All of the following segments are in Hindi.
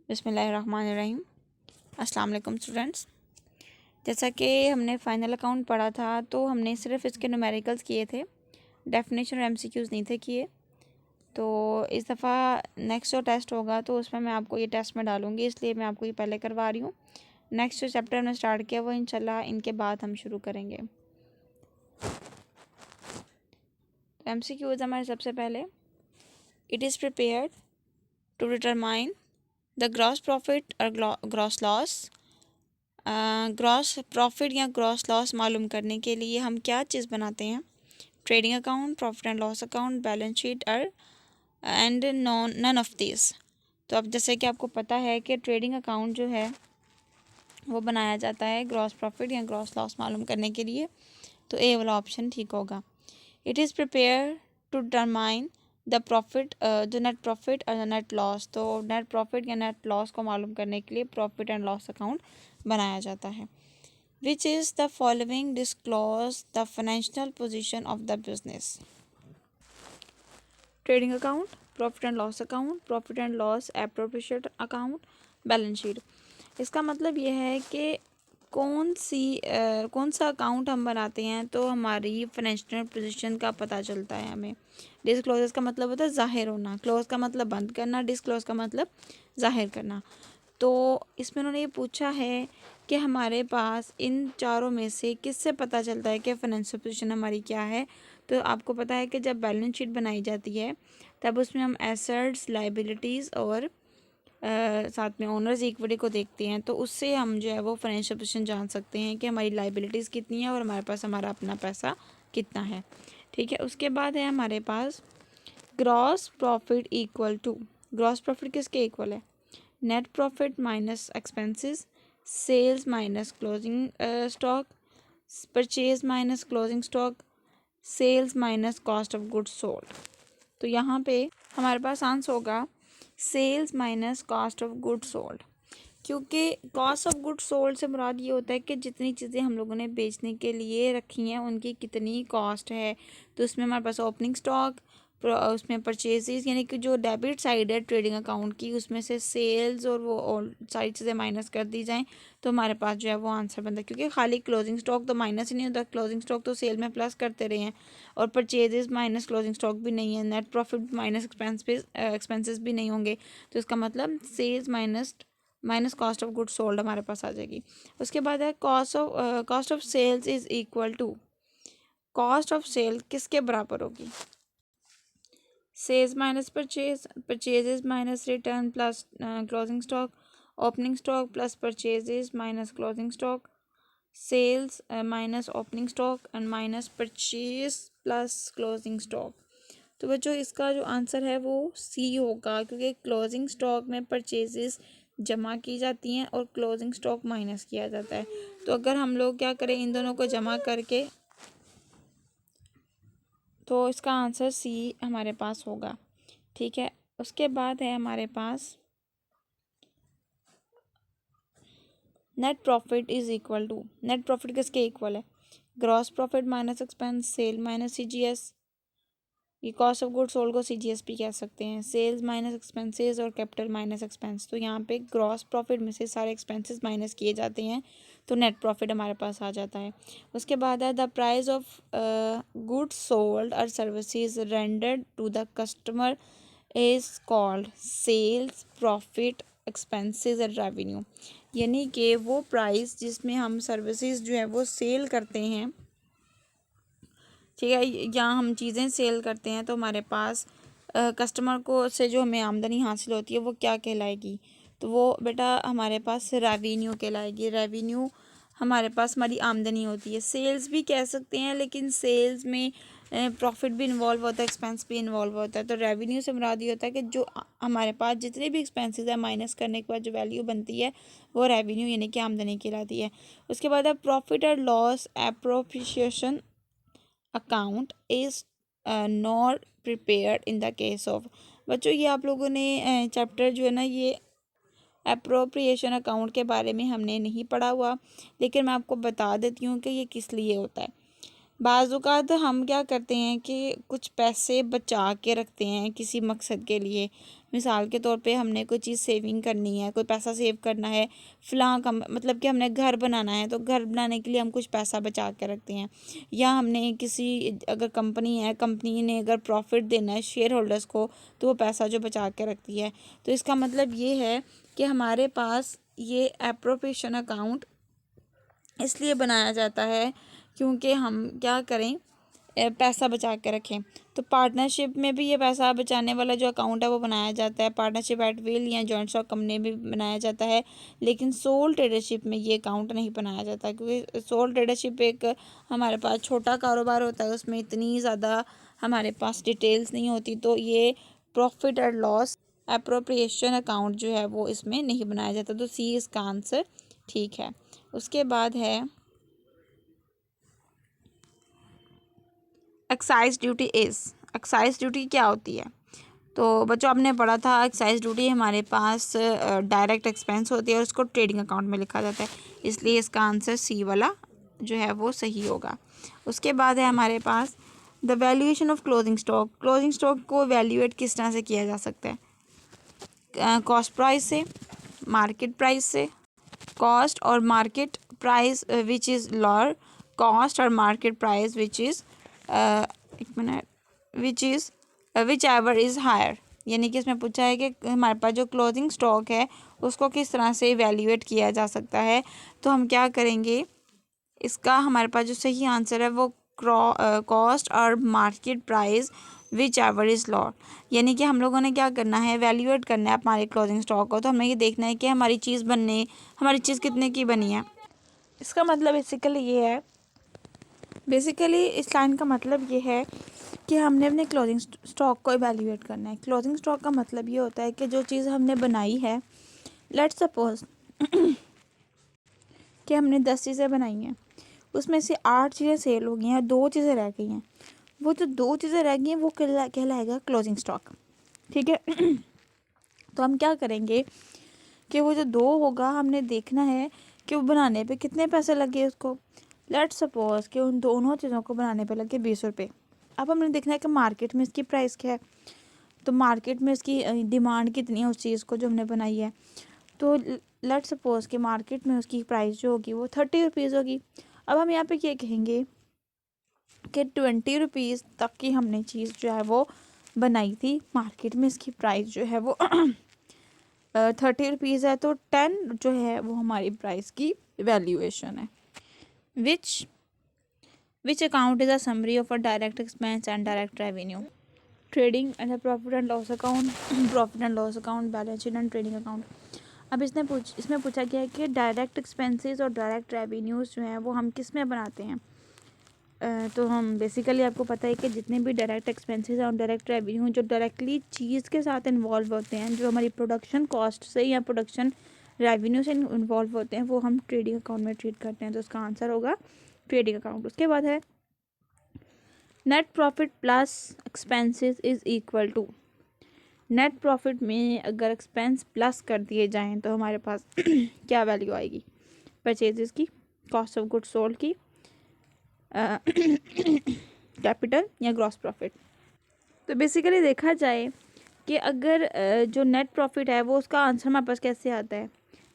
बिस्मिल्लाहिर्रहमानिर्रहीम। अस्सलाम वालेकुम स्टूडेंट्स। जैसा कि हमने फ़ाइनल अकाउंट पढ़ा था तो हमने सिर्फ इसके न्यूमेरिकल्स किए थे, डेफिनेशन और एमसीक्यूज़ नहीं थे किए। तो इस दफ़ा नेक्स्ट जो टेस्ट होगा तो उसमें मैं आपको ये टेस्ट में डालूँगी, इसलिए मैं आपको ये पहले करवा रही हूँ। नेक्स्ट जो चैप्टर हमने स्टार्ट किया वो इंशाल्लाह इनके बाद हम शुरू करेंगे। एमसीक्यूज़ हमारे सबसे पहले, it is prepared to determine the gross profit और ग्रॉस लॉस। ग्रॉस प्रॉफिट या ग्रॉस लॉस मालूम करने के लिए हम क्या चीज़ बनाते हैं? Trading account, profit and loss account, balance sheet और एंड नन ऑफ दिस। तो अब जैसे कि आपको पता है कि ट्रेडिंग अकाउंट जो है वो बनाया जाता है ग्रॉस प्रॉफिट या ग्रॉस लॉस मालूम करने के लिए, तो ए वाला ऑप्शन ठीक होगा। It is prepare to determine the profit, जो नेट प्रॉफिट और नेट लॉस। तो नेट प्रॉफिट या नेट लॉस को मालूम करने के लिए प्रॉफिट एंड लॉस अकाउंट बनाया जाता है। Which is the following disclose the financial position of the business? Trading account, profit and loss account, profit and loss appropriation account, balance sheet. इसका मतलब यह है कि कौन सा अकाउंट हम बनाते हैं तो हमारी फाइनेंशियल पोजीशन का पता चलता है हमें। डिस्क्लोज का मतलब होता है ज़ाहिर होना, क्लोज का मतलब बंद करना, डिस्क्लोज का मतलब ज़ाहिर करना। तो इसमें उन्होंने ये पूछा है कि हमारे पास इन चारों में से किससे पता चलता है कि फाइनेंशियल पोजीशन हमारी क्या है। तो आपको पता है कि जब बैलेंस शीट बनाई जाती है तब उसमें हम एसेट्स, लाइबिलिटीज़ और साथ में ओनर्स इक्विटी को देखते हैं, तो उससे हम जो है वो फाइनेंशियल पोजीशन जान सकते हैं कि हमारी लाइबिलिटीज़ कितनी है और हमारे पास हमारा अपना पैसा कितना है। ठीक है, उसके बाद है हमारे पास gross profit equal to, gross profit किसके इक्वल है? Net profit minus expenses, sales minus closing stock, purchase minus closing stock, sales minus cost of goods sold. तो यहाँ पे हमारे पास आंसर होगा sales minus cost of goods sold, क्योंकि कॉस्ट ऑफ गुड्स सोल्ड से मुराद ये होता है कि जितनी चीज़ें हम लोगों ने बेचने के लिए रखी हैं उनकी कितनी कॉस्ट है। तो उसमें हमारे पास ओपनिंग स्टॉक, उसमें परचेजेस, यानी कि जो डेबिट साइड है ट्रेडिंग अकाउंट की, उसमें से सेल्स और वो और सारी चीज़ें माइनस कर दी जाएं तो हमारे पास जो है वो आंसर बनता है। क्योंकि खाली क्लोजिंग स्टॉक तो माइनस ही नहीं होता, क्लोजिंग स्टॉक तो सेल में प्लस करते रहे हैं, और परचेजेस माइनस क्लोजिंग स्टॉक भी नहीं है, नेट प्रॉफिट माइनस एक्सपेंसेस भी नहीं होंगे। तो इसका मतलब sales minus cost of goods sold हमारे पास आ जाएगी। उसके बाद है cost of sales is equal to, cost of sale किसके बराबर होगी? Sales minus purchase, purchases minus return plus closing stock, opening stock plus purchases minus closing stock, sales minus opening stock and minus purchase plus closing stock. तो बच्चों इसका जो आंसर है वो सी होगा, क्योंकि क्लोजिंग स्टॉक में परचेजेस जमा की जाती हैं और क्लोजिंग स्टॉक माइनस किया जाता है। तो अगर हम लोग क्या करें, इन दोनों को जमा करके, तो इसका आंसर सी हमारे पास होगा। ठीक है, उसके बाद है हमारे पास net profit is equal to, net profit किसके इक्वल है? Gross profit minus expense, sale minus CGS, ये कॉस्ट ऑफ गुड्स सोल्ड को सीजीएस भी कह सकते हैं, सेल्स माइनस एक्सपेंसेस और कैपिटल माइनस एक्सपेंस। तो यहाँ पे ग्रॉस प्रॉफिट में से सारे एक्सपेंसेस माइनस किए जाते हैं तो नेट प्रॉफिट हमारे पास आ जाता है। उसके बाद है the price of goods sold और services rendered to the customer is called sales profit expenses and revenue, यानी कि वो प्राइस जिसमें हम सर्विसेज जो है वो सेल करते हैं, ठीक है, या हम चीज़ें सेल करते हैं, तो हमारे पास कस्टमर को से जो हमें आमदनी हासिल होती है वो क्या कहलाएगी? तो वो बेटा हमारे पास रेवेन्यू कहलाएगी। रेवेन्यू हमारे पास हमारी आमदनी होती है। सेल्स भी कह सकते हैं, लेकिन सेल्स में प्रॉफिट भी इन्वॉल्व होता है, एक्सपेंस भी इन्वॉल्व होता है। तो रेवेन्यू से मुराद ये होता है कि जो हमारे पास जितने भी एक्सपेंसेस है माइनस करने के बाद जो वैल्यू बनती है वो रेवेन्यू यानी कि आमदनी कहलाती है। उसके बाद है प्रॉफिट और loss appropriation account is not prepared in the case of. बच्चों ये आप लोगों ने चैप्टर जो है ना ये अप्रोप्रिएशन अकाउंट के बारे में हमने नहीं पढ़ा हुआ, लेकिन मैं आपको बता देती हूँ कि ये किस लिए होता है। बाज़ हम क्या करते हैं कि कुछ पैसे बचा के रखते हैं किसी मकसद के लिए। मिसाल के तौर पे हमने कोई चीज़ सेविंग करनी है, कोई पैसा सेव करना है, फ़लाँ का मतलब कि हमने घर बनाना है, तो घर बनाने के लिए हम कुछ पैसा बचा के रखते हैं। या हमने किसी अगर कंपनी है, कंपनी ने अगर प्रॉफिट देना है शेयर होल्डर्स को, तो वो पैसा जो बचा के रखती है। तो इसका मतलब ये है कि हमारे पास ये एप्रोप्रिएशन अकाउंट इसलिए बनाया जाता है क्योंकि हम क्या करें, पैसा बचा के रखें। तो पार्टनरशिप में भी ये पैसा बचाने वाला जो अकाउंट है वो बनाया जाता है। पार्टनरशिप एट विल या जॉइंट स्टॉक कंपनी भी बनाया जाता है, लेकिन सोल ट्रेडरशिप में ये अकाउंट नहीं बनाया जाता, क्योंकि सोल ट्रेडरशिप एक हमारे पास छोटा कारोबार होता है, उसमें इतनी ज़्यादा हमारे पास डिटेल्स नहीं होती। तो ये profit and loss appropriation account जो है वो इसमें नहीं बनाया जाता। तो सी इसका आंसर ठीक है। उसके बाद है एक्साइज ड्यूटी एक्साइज ड्यूटी क्या होती है? तो बच्चों आपने पढ़ा था एक्साइज ड्यूटी हमारे पास डायरेक्ट एक्सपेंस होती है और उसको ट्रेडिंग अकाउंट में लिखा जाता है, इसलिए इसका आंसर सी वाला जो है वो सही होगा। उसके बाद है हमारे पास the valuation of closing stock. Closing stock को वैल्यूएट किस तरह से किया जा सकता है? कॉस्ट प्राइस से, मार्केट प्राइस से, कॉस्ट और market price which is lower, cost और मार्केट प्राइस विच इज़ एक minute whichever is higher. यानी कि इसमें पूछा है कि हमारे पास जो क्लोजिंग स्टॉक है उसको किस तरह से इवेल्युएट किया जा सकता है। तो हम क्या करेंगे, इसका हमारे पास जो सही आंसर है वो कॉस्ट और market price which ever is lower. यानी कि हम लोगों ने क्या करना है, वैल्यूएट करना है हमारे क्लोजिंग स्टॉक को। तो हमें ये देखना है कि हमारी चीज़ कितने की बनी है। इसका मतलब बेसिकली इस लाइन का मतलब ये है कि हमने अपने क्लोजिंग स्टॉक को इवैल्यूएट करना है। क्लोजिंग स्टॉक का मतलब ये होता है कि जो चीज़ हमने बनाई है, लेट्स सपोज कि हमने 10 चीज़ें बनाई हैं, उसमें से 8 चीज़ें सेल हो गई हैं, 2 चीज़ें रह गई हैं। वो जो 2 चीज़ें रह गई हैं वो कहलाएगा क्लोजिंग स्टॉक, ठीक है। तो हम क्या करेंगे कि वो जो 2 होगा हमने देखना है कि वो बनाने पे कितने पैसे लगे उसको। लेट्स सपोज कि उन दोनों चीज़ों को बनाने पे लगे 20 रुपये। अब हमने देखना है कि मार्केट में इसकी प्राइस क्या है, तो मार्केट में इसकी डिमांड कितनी है उस चीज़ को जो हमने बनाई है। तो लेट्स सपोज कि मार्केट में उसकी प्राइस जो होगी वो 30 रुपीज़ होगी। अब हम यहाँ पे ये कहेंगे कि 20 रुपीज़ तक की हमने चीज़ जो है वो बनाई थी, मार्केट में इसकी प्राइस जो है वो 30 रुपीज़ है, तो 10 जो है वो हमारी प्राइस की वैल्यूएशन है। Which account is a summary of a direct expense and direct revenue? Trading and profit and loss account, profit and loss account, balance sheet and trading account. अब इसमें पूछा गया है कि डायरेक्ट एक्सपेंसेस और डायरेक्ट रेवेन्यूज़ जो हैं वो हम किस में बनाते हैं। तो हम बेसिकली आपको पता है कि जितने भी डायरेक्ट एक्सपेंसेस और डायरेक्ट रेवेन्यू जो डायरेक्टली चीज़ के साथ इन्वॉल्व होते हैं, जो हमारी प्रोडक्शन कॉस्ट से या प्रोडक्शन रेवेन्यू से इन्वॉल्व होते हैं, वो हम ट्रेडिंग अकाउंट में ट्रीट करते हैं। तो उसका आंसर होगा ट्रेडिंग अकाउंट। उसके बाद है net profit plus expenses is equal to. Net profit में अगर एक्सपेंस प्लस कर दिए जाएँ तो हमारे पास क्या वैल्यू आएगी? परचेजेस की, कॉस्ट ऑफ गुड्स सोल्ड की, कैपिटल या ग्रॉस प्रॉफिट। तो बेसिकली देखा जाए कि अगर जो नेट प्रॉफिट है वो उसका आंसर हमारे पास कैसे आता है,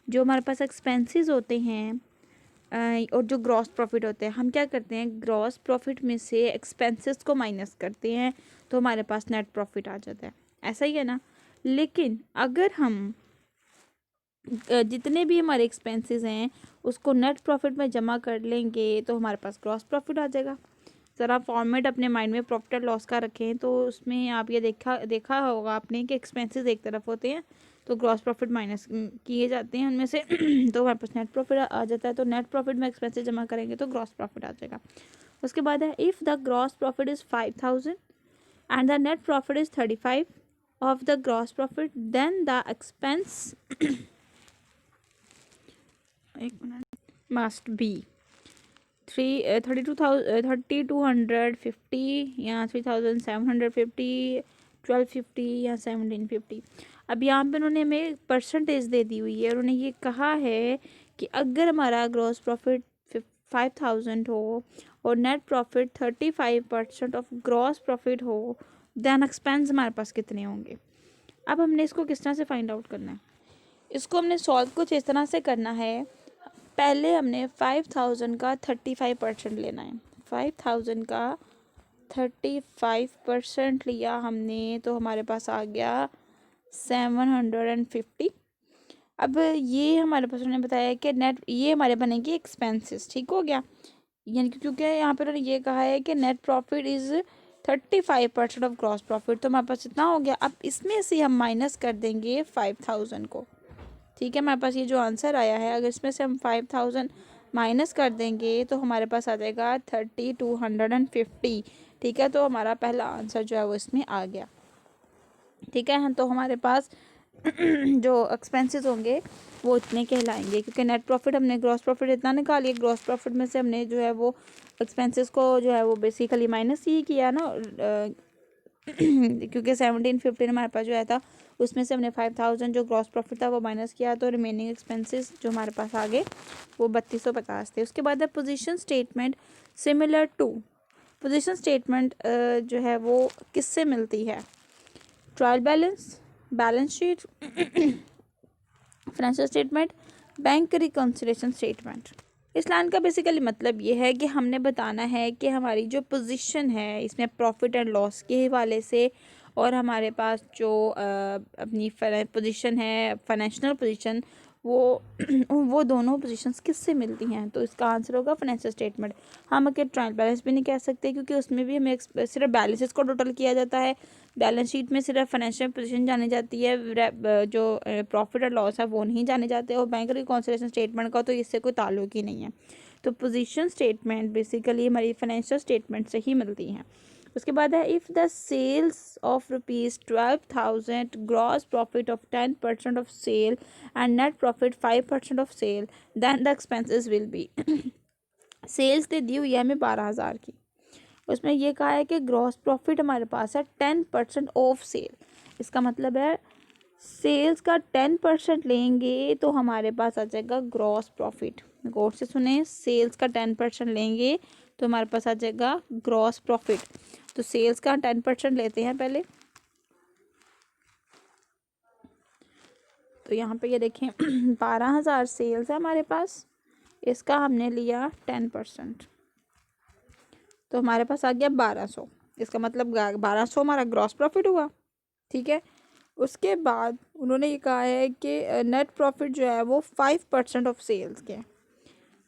जो हमारे पास एक्सपेंसेस होते हैं और जो ग्रॉस प्रॉफिट होते हैं, हम क्या करते हैं, ग्रॉस प्रॉफिट में से एक्सपेंसेस को माइनस करते हैं तो हमारे पास नेट प्रॉफिट आ जाता है। ऐसा ही है ना। लेकिन अगर हम जितने भी हमारे एक्सपेंसेस हैं उसको नेट प्रॉफिट में जमा कर लेंगे तो हमारे पास ग्रॉस प्रॉफिट आ जाएगा। ज़रा फॉर्मेट अपने माइंड में प्रॉफिट एंड लॉस का रखें, तो उसमें आप ये देखा होगा आपने कि एक्सपेंसेस एक तरफ होते हैं तो ग्रॉस प्रॉफिट माइनस किए जाते हैं उनमें से तो हमारे पास नेट प्रॉफिट आ जाता है। तो नेट प्रॉफिट में एक्सपेंसेस जमा करेंगे तो ग्रॉस प्रॉफिट आ जाएगा। उसके बाद है if the gross profit is 5000 and the net profit is 35 of the gross profit, then the expense must be 3250 या 3750, 1250 या 1750। अब यहाँ पे उन्होंने हमें परसेंटेज दे दी हुई है। उन्होंने ये कहा है कि अगर हमारा ग्रॉस प्रॉफिट 5000 हो और net profit 35% of gross profit हो, देन एक्सपेंस हमारे पास कितने होंगे। अब हमने इसको किस तरह से फाइंड आउट करना है, इसको हमने सॉल्व कुछ इस तरह से करना है। पहले हमने 5000 का 35% लेना है। 5000 का 35% लिया हमने तो हमारे पास आ गया 750। अब ये हमारे पास उन्होंने बताया कि नेट, ये हमारे बनेंगे एक्सपेंसेस, ठीक हो गया। यानी कि क्योंकि यहाँ पर उन्होंने ये कहा है कि net profit is 35% of gross profit, तो हमारे पास इतना हो गया। अब इसमें से हम माइनस कर देंगे 5000 को, ठीक है। हमारे पास ये जो आंसर आया है, अगर इसमें से हम 5000 माइनस कर देंगे तो हमारे पास आ जाएगा 3250, ठीक है। तो हमारा पहला आंसर जो है वो इसमें आ गया, ठीक है। तो हमारे पास जो एक्सपेंसेस होंगे वो इतने कहलाएंगे, क्योंकि नेट प्रॉफिट हमने ग्रॉस प्रॉफिट इतना निकालिए, ग्रॉस प्रॉफिट में से हमने जो है वो एक्सपेंसेस को जो है वो बेसिकली माइनस ही किया ना, क्योंकि 1750 हमारे पास जो आया था उसमें से हमने 5000 जो ग्रॉस प्रॉफिट था वो माइनस किया, तो रिमेनिंग एक्सपेंसेस जो हमारे पास आ गए वो 3250 थे। उसके बाद है position statement similar to. Position statement जो है वो किससे मिलती है, trial balance, balance sheet, financial statement, bank reconciliation statement. इस लाइन का बेसिकली मतलब ये है कि हमने बताना है कि हमारी जो पोजीशन है इसमें प्रॉफिट एंड लॉस के हवाले से, और हमारे पास जो अपनी पोजीशन है फाइनेंशियल पोजीशन, वो दोनों पोजीशंस किससे मिलती हैं, तो इसका आंसर होगा फाइनेंशियल स्टेटमेंट। हम अगर ट्रायल बैलेंस भी नहीं कह सकते, क्योंकि उसमें भी हमें सिर्फ बैलेंसेस को टोटल किया जाता है। बैलेंस शीट में सिर्फ फाइनेंशियल पोजीशन जानी जाती है, जो प्रॉफिट और लॉस है वो नहीं जाने जाते, और बैंक रिकॉन्सिलेशन स्टेटमेंट का तो इससे कोई ताल्लुक ही नहीं है। तो पोजीशन स्टेटमेंट बेसिकली हमारी फाइनेंशियल स्टेटमेंट से ही मिलती हैं। उसके बाद है if the sales of ₹12,000, gross profit of 10% of sale and net profit 5% of sale, then the expenses will be. Sales दे दी हुई है हमें 12,000 की, उसमें ये कहा है कि ग्रॉस प्रॉफिट हमारे पास है 10% ऑफ सेल। इसका मतलब है सेल्स का 10% लेंगे तो हमारे पास आ जाएगा ग्रॉस प्रॉफिट। गौर से सुने, सेल्स का 10% लेंगे तो हमारे पास आ जाएगा ग्रॉस प्रॉफिट। तो सेल्स का 10% लेते हैं पहले, तो यहाँ पे ये देखें 12,000 सेल्स है हमारे पास, इसका हमने लिया 10%, तो हमारे पास आ गया 1200। इसका मतलब 1200 हमारा ग्रॉस प्रॉफिट हुआ, ठीक है। उसके बाद उन्होंने ये कहा है कि नेट प्रॉफिट जो है वो 5% ऑफ सेल्स के,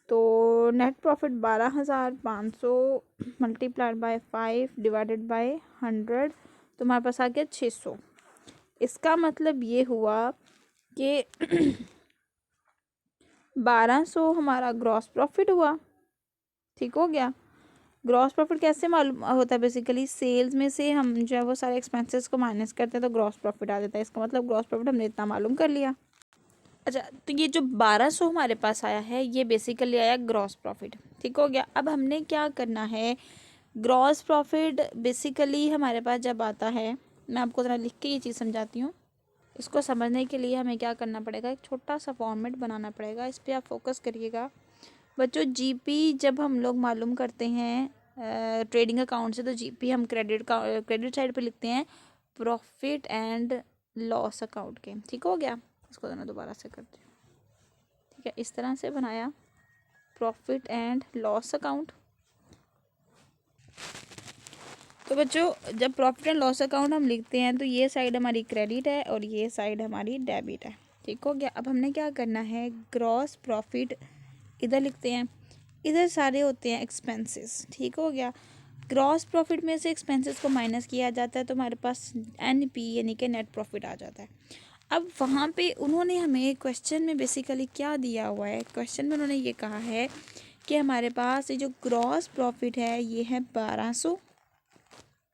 तो net profit 12,500 multiplied by 5 divided by 100, तो हमारे पास आ गया 600। इसका मतलब ये हुआ कि 1200 हमारा ग्रॉस प्रॉफिट हुआ, ठीक हो गया। ग्रॉस प्रॉफिट कैसे मालूम होता है, बेसिकली सेल्स में से हम जो है वो सारे एक्सपेंसेस को माइनस करते हैं तो ग्रॉस प्रॉफिट आ जाता है। इसका मतलब ग्रॉस प्रॉफिट हमने इतना मालूम कर लिया। अच्छा, तो ये जो 1200 हमारे पास आया है ये बेसिकली आया ग्रॉस प्रॉफिट, ठीक हो गया। अब हमने क्या करना है, ग्रॉस प्रॉफिट बेसिकली हमारे पास जब आता है, मैं आपको ज़रा लिख के ये चीज़ समझाती हूँ। इसको समझने के लिए हमें क्या करना पड़ेगा, एक छोटा सा फॉर्मेट बनाना पड़ेगा, इस पर आप फोकस करिएगा बच्चों। जीपी जब हम लोग मालूम करते हैं ट्रेडिंग अकाउंट से, तो जीपी हम क्रेडिट साइड पे लिखते हैं प्रॉफिट एंड लॉस अकाउंट के, ठीक हो गया। इसको मैं दोबारा से करती हूँ, ठीक है। इस तरह से बनाया प्रॉफिट एंड लॉस अकाउंट। तो बच्चों जब प्रॉफिट एंड लॉस अकाउंट हम लिखते हैं तो ये साइड हमारी क्रेडिट है और ये साइड हमारी डेबिट है, ठीक हो गया। अब हमने क्या करना है, ग्रॉस प्रॉफिट इधर लिखते हैं, इधर सारे होते हैं एक्सपेंसेस, ठीक हो गया। ग्रॉस प्रॉफिट में से एक्सपेंसेस को माइनस किया जाता है तो हमारे पास एनपी यानी कि नेट प्रॉफिट आ जाता है। अब वहाँ पे उन्होंने हमें क्वेश्चन में बेसिकली क्या दिया हुआ है, क्वेश्चन में उन्होंने ये कहा है कि हमारे पास ये जो ग्रॉस प्रॉफिट है ये है 1200,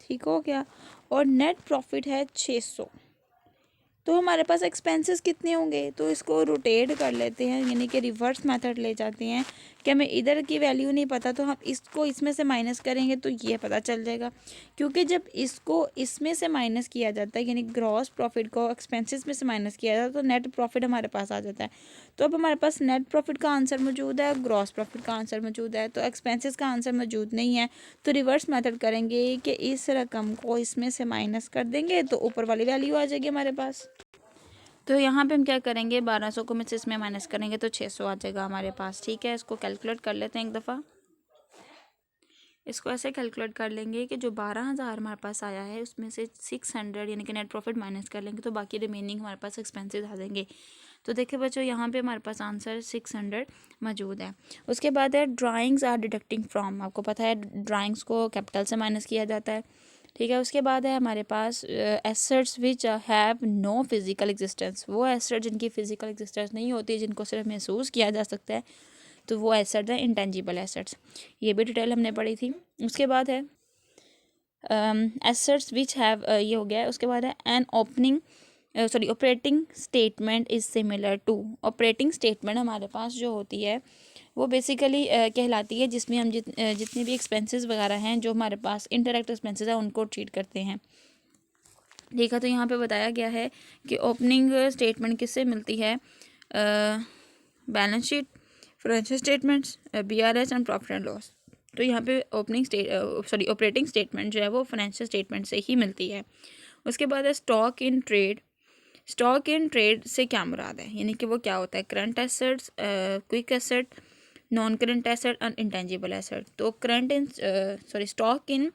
ठीक हो गया, और नेट प्रॉफिट है 600, तो हमारे पास एक्सपेंसेस कितने होंगे, तो इसको रोटेट कर लेते हैं, यानी कि रिवर्स मेथड ले जाते हैं कि हमें इधर की वैल्यू नहीं पता तो हम इसको इसमें से माइनस करेंगे तो ये पता चल जाएगा। क्योंकि जब इसको इसमें से माइनस किया जाता है, यानी ग्रॉस प्रॉफिट को एक्सपेंसेस में से माइनस किया जाता है, तो नेट प्रॉफिट हमारे पास आ जाता है। तो अब हमारे पास नेट प्रॉफिट का आंसर मौजूद है, ग्रॉस प्रॉफिट का आंसर मौजूद है, तो एक्सपेंसेस का आंसर मौजूद नहीं है। तो रिवर्स मेथड करेंगे कि इस रकम को इसमें से माइनस कर देंगे तो ऊपर वाली वैल्यू आ जाएगी हमारे पास। तो यहाँ पे हम क्या करेंगे, 1200 को में से इसमें माइनस करेंगे तो 600 आ जाएगा हमारे पास। ठीक है, इसको कैलकुलेट कर लेते हैं एक दफ़ा। इसको ऐसे कैलकुलेट कर लेंगे कि जो 12,000 हमारे पास आया है उसमें से 600 यानी कि नेट प्रॉफिट माइनस कर लेंगे तो बाकी रिमेनिंग हमारे पास एक्सपेंसेस आ जाएंगे। तो देखिए बच्चों, यहाँ पे हमारे पास आंसर 600 मौजूद है। उसके बाद है ड्राइंग्स आर डिडक्टिंग फ्रॉम। आपको पता है ड्राइंग्स को कैपिटल से माइनस किया जाता है। ठीक है, उसके बाद है हमारे पास assets which have no physical existence. वो एसेट जिनकी फिजिकल एग्जिस्टेंस नहीं होती, जिनको सिर्फ महसूस किया जा सकता है, तो वो एसेट्स हैं इंटेंजिबल एसेट्स। ये भी डिटेल हमने पढ़ी थी। उसके बाद है एसेट्स विच हैव, ये हो गया है। उसके बाद है an opening operating statement is similar to. Operating statement हमारे पास जो होती है वो बेसिकली कहलाती है जिसमें हम जितने भी एक्सपेंसेस वगैरह हैं जो हमारे पास इंटरनेट एक्सपेंसेस हैं उनको ट्रीट करते हैं। ठीक है, तो यहाँ पे बताया गया है कि ओपनिंग स्टेटमेंट किससे मिलती है, balance sheet, financial statements, BRS and profit and loss. तो यहाँ पे ऑपरेटिंग स्टेटमेंट जो है वो फाइनेंशियल स्टेटमेंट से ही मिलती है। उसके बाद है stock in trade. Stock in trade से क्या मुराद है, यानी कि वो क्या होता है, current assets, quick asset, non current asset और इंटेंजिबल एसेट। तो स्टॉक इन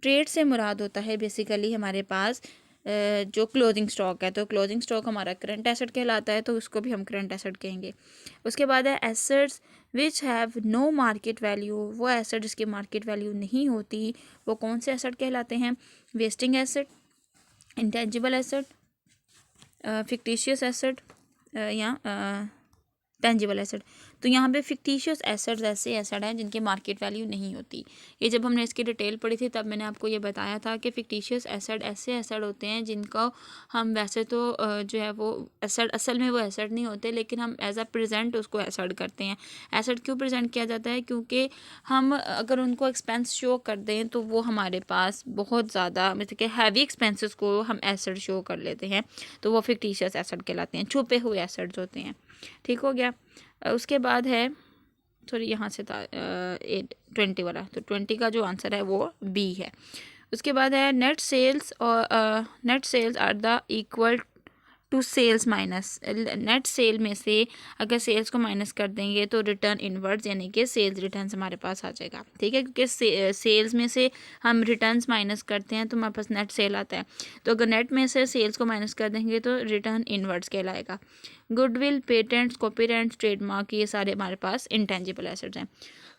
ट्रेड से मुराद होता है बेसिकली हमारे पास जो क्लोजिंग स्टॉक है। तो क्लोजिंग स्टॉक हमारा करंट एसेट कहलाता है, तो उसको भी हम करंट एसेट कहेंगे। उसके बाद है assets which have no market value. वो एसेट जिसकी मार्केट वैल्यू नहीं होती, वो कौन से एसेट कहलाते हैं, wasting asset, intangible asset, fictitious asset या टेंजिबल एसेट। तो यहाँ पे फिक्टिशियस एसेट्स ऐसे एसेट हैं जिनकी मार्केट वैल्यू नहीं होती। ये जब हमने इसकी डिटेल पढ़ी थी तब मैंने आपको ये बताया था कि फिक्टिशियस एसेट ऐसे एसेट होते हैं जिनको हम वैसे तो जो है वो एसेट असल में वो एसेट नहीं होते, लेकिन हम एज अ प्रेजेंट उसको एसेट करते हैं। एसेट क्यों प्रेजेंट किया जाता है, क्योंकि हम अगर उनको एक्सपेंस शो कर दें तो वो हमारे पास बहुत ज़्यादा मतलब कि हैवी एक्सपेंसेस को हम एसेट शो कर लेते हैं, तो वो फिक्टिशियस एसेट कहलाते हैं, छुपे हुए एसेट्स होते हैं। ठीक हो गया। उसके बाद है यहाँ से था 20 वाला, तो 20 का जो आंसर है वो B है। उसके बाद है नेट सेल्स और net sales are the equal to sales minus. Net sale में से अगर सेल्स को माइनस कर देंगे तो रिटर्न इनवर्ड्स यानी कि सेल्स रिटर्न्स हमारे पास आ जाएगा। ठीक है, क्योंकि सेल्स में से हम रिटर्न्स माइनस करते हैं तो हमारे पास नेट सेल आता है। तो अगर नेट में से सेल्स को माइनस कर देंगे तो रिटर्न इनवर्ड्स कहलाएगा। गुडविल, पेटेंट्स, कॉपीराइट्स, ट्रेडमार्क, ये सारे हमारे पास इंटेंजिबल एसेट्स हैं।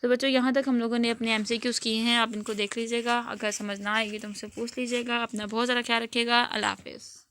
तो बच्चों, यहाँ तक हम लोगों ने अपने MCQs किए हैं, आप इनको देख लीजिएगा। अगर समझ ना आएगी तो मुझसे पूछ लीजिएगा। अपना बहुत ज़्यादा ख्याल रखिएगा। अल्लाह हाफिज़।